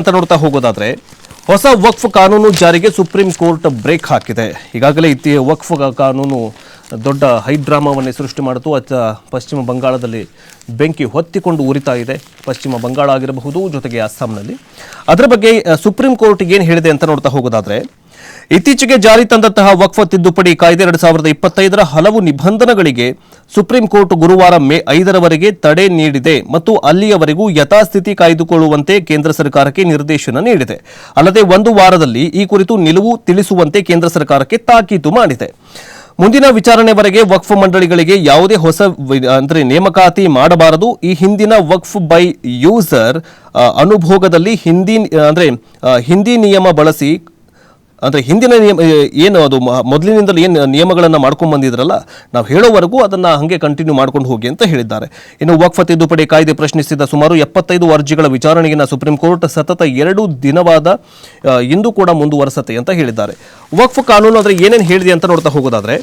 ಅಂತ ನೋಡ್ತಾ ಹೋಗೋದಾದ್ರೆ ಹೊಸ ವಕ್ಫ್ ಕಾನೂನು ಜಾರಿಗೆ ಸುಪ್ರೀಂ ಕೋರ್ಟ್ ಬ್ರೇಕ್ ಹಾಕಿದೆ. ಈಗಾಗಲೇ ವಕ್ಫ್ ಕಾನೂನು ದೊಡ್ಡ ಹೈಡ್ರಾಮಾವನ್ನೇ ಸೃಷ್ಟಿ ಮಾಡಿತು. ಪಶ್ಚಿಮ ಬಂಗಾಳದಲ್ಲಿ ಬೆಂಕಿ ಹೊತ್ತಿಕೊಂಡು ಉರಿತಾ ಇದೆ. ಪಶ್ಚಿಮ ಬಂಗಾಳ ಆಗಿರಬಹುದು, ಜೊತೆಗೆ ಅಸ್ಸಾಂನಲ್ಲಿ. ಅದರ ಬಗ್ಗೆ ಸುಪ್ರೀಂ ಕೋರ್ಟ್ ಏನು ಹೇಳಿದೆ ಅಂತ ನೋಡ್ತಾ ಹೋಗೋದಾದ್ರೆ, ಇತ್ತೀಚೆಗೆ ಜಾರಿ ತಂದಂತಹ ವಕ್ಫ್ ತಿದ್ದುಪಡಿ ಕಾಯ್ದೆ 2025ರ ಹಲವು ನಿಬಂಧನೆಗಳಿಗೆ ಸುಪ್ರೀಂ ಕೋರ್ಟ್ ಗುರುವಾರ ಮೇ 5ರವರೆಗೆ ತಡೆ ನೀಡಿದೆ ಮತ್ತು ಅಲ್ಲಿಯವರೆಗೂ ಯಥಾಸ್ಥಿತಿ ಕಾಯ್ದುಕೊಳ್ಳುವಂತೆ ಕೇಂದ್ರ ಸರ್ಕಾರಕ್ಕೆ ನಿರ್ದೇಶನ ನೀಡಿದೆ. ಅಲ್ಲದೆ ಒಂದು ವಾರದಲ್ಲಿ ಈ ಕುರಿತು ನಿಲುವು ತಿಳಿಸುವಂತೆ ಕೇಂದ್ರ ಸರ್ಕಾರಕ್ಕೆ ತಾಕೀತು ಮಾಡಿದೆ. ಮುಂದಿನ ವಿಚಾರಣೆವರೆಗೆ ವಕ್ಫ್ ಮಂಡಳಿಗಳಿಗೆ ಯಾವುದೇ ಹೊಸ ನೇಮಕಾತಿ ಮಾಡಬಾರದು. ಈ ಹಿಂದಿನ ವಕ್ಫ್ ಬೈ ಯೂಸರ್ ಅನುಭೋಗದಲ್ಲಿ ಹಿಂದಿ ನಿಯಮ ಬಳಸಿ ಹಿಂದಿನ ನಿಯಮ ಏನು ಅದು ಮೊದಲಿನಿಂದಲೂ ಏನು ನಿಯಮಗಳನ್ನು ಮಾಡ್ಕೊಂಡು ಬಂದಿದ್ರಲ್ಲ, ನಾವು ಹೇಳೋವರೆಗೂ ಅದನ್ನು ಹಾಗೆ ಕಂಟಿನ್ಯೂ ಮಾಡ್ಕೊಂಡು ಹೋಗಿ ಅಂತ ಹೇಳಿದ್ದಾರೆ. ಇನ್ನು ವಕ್ಫ್ ತಿದ್ದುಪಡಿ ಕಾಯ್ದೆ ಪ್ರಶ್ನಿಸಿದ ಸುಮಾರು 75 ಅರ್ಜಿಗಳ ವಿಚಾರಣೆಯನ್ನು ಸುಪ್ರೀಂ ಕೋರ್ಟ್ ಸತತ 2 ದಿನವಾದ ಇಂದು ಕೂಡ ಮುಂದುವರೆಸುತ್ತೆ ಅಂತ ಹೇಳಿದ್ದಾರೆ. ವಕ್ಫ್ ಕಾನೂನು ಅಂದರೆ ಏನೇನು ಹೇಳಿದೆ ಅಂತ ನೋಡ್ತಾ ಹೋಗೋದಾದ್ರೆ,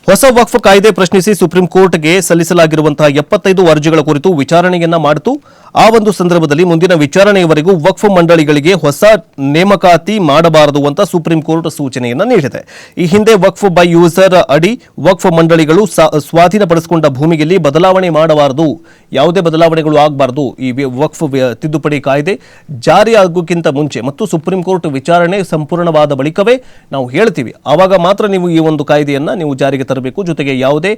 ಹೊಸ ವಕ್ಫ್ ಕಾಯ್ದೆ ಪ್ರಶ್ನಿಸಿ ಸುಪ್ರೀಂ ಕೋರ್ಟ್ಗೆ ಸಲ್ಲಿಸಲಾಗಿರುವಂತಹ 75 ಅರ್ಜಿಗಳ ಕುರಿತು ವಿಚಾರಣೆಯನ್ನ ಮಾಡಿತು. ಆ ಒಂದು ಸಂದರ್ಭದಲ್ಲಿ ಮುಂದಿನ ವಿಚಾರಣೆಯವರೆಗೂ ವಕ್ಫ್ ಮಂಡಳಿಗಳಿಗೆ ಹೊಸ ನೇಮಕಾತಿ ಮಾಡಬಾರದು ಅಂತ ಸುಪ್ರೀಂ ಕೋರ್ಟ್ ಸೂಚನೆಯನ್ನ ನೀಡಿದೆ. ಈ ಹಿಂದೆ ವಕ್ಫ್ ಬೈ ಯೂಸರ್ ಅಡಿ ವಕ್ಫ್ ಮಂಡಳಿಗಳು ಸ್ವಾಧೀನಪಡಿಸಿಕೊಂಡ ಭೂಮಿಯಲ್ಲಿ ಬದಲಾವಣೆ ಮಾಡಬಾರದು, ಯಾವುದೇ ಬದಲಾವಣೆಗಳು ಆಗಬಾರದು. ಈ ವಕ್ಫ್ ತಿದ್ದುಪಡಿ ಕಾಯ್ದೆ ಜಾರಿಯಾಗೋಕ್ಕಿಂತ ಮುಂಚೆ ಮತ್ತು ಸುಪ್ರೀಂ ಕೋರ್ಟ್ ವಿಚಾರಣೆ ಸಂಪೂರ್ಣವಾದ ಬಳಿಕವೇ ನಾವು ಹೇಳ್ತೀವಿ, ಆವಾಗ ಮಾತ್ರ ನೀವು ಈ ಒಂದು ಕಾಯ್ದೆಯನ್ನ ನೀವು ಜಾರಿಗೆ ತರಬೇಕು, ಜೊತೆಗೆ ಯಾವುದೇ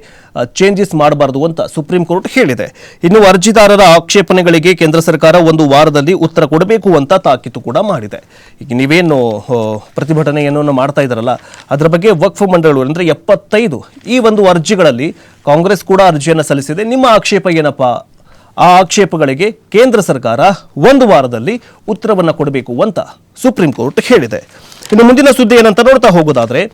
ಚೇಂಜಸ್ ಮಾಡಬಾರದು ಅಂತ ಸುಪ್ರೀಂ ಕೋರ್ಟ್ ಹೇಳಿದೆ. ಇನ್ನು ಅರ್ಜಿದಾರರ ಆಕ್ಷೇಪಣೆಗಳಿಗೆ ಕೇಂದ್ರ ಸರ್ಕಾರ ಒಂದು ವಾರದಲ್ಲಿ ಉತ್ತರ ಕೊಡಬೇಕು ಅಂತ ತಾಕೀತು ಕೂಡ ಮಾಡಿದೆ. ಈಗ ನೀವೇನು ಪ್ರತಿಭಟನೆಯನ್ನು ಮಾಡ್ತಾ ಇದ್ದಾರಲ್ಲ, ಅದರ ಬಗ್ಗೆ ವಕ್ಫ್ ಮಂಡಳಿಗಳು ಅಂದರೆ 75 ಈ ಒಂದು ಅರ್ಜಿಗಳಲ್ಲಿ ಕಾಂಗ್ರೆಸ್ ಕೂಡ ಅರ್ಜಿಯನ್ನು ಸಲ್ಲಿಸಿದೆ. ನಿಮ್ಮ ಆಕ್ಷೇಪ ಏನಪ್ಪಾ? ಆ ಆಕ್ಷೇಪಗಳಿಗೆ ಕೇಂದ್ರ ಸರ್ಕಾರ ಒಂದು ವಾರದಲ್ಲಿ ಉತ್ತರವನ್ನು ಕೊಡಬೇಕು ಅಂತ ಸುಪ್ರೀಂ ಕೋರ್ಟ್ ಹೇಳಿದೆ. ಇನ್ನು ಮುಂದಿನ ಸುದ್ದಿ ಏನಂತ ನೋಡ್ತಾ ಹೋಗೋದಾದ್ರೆ,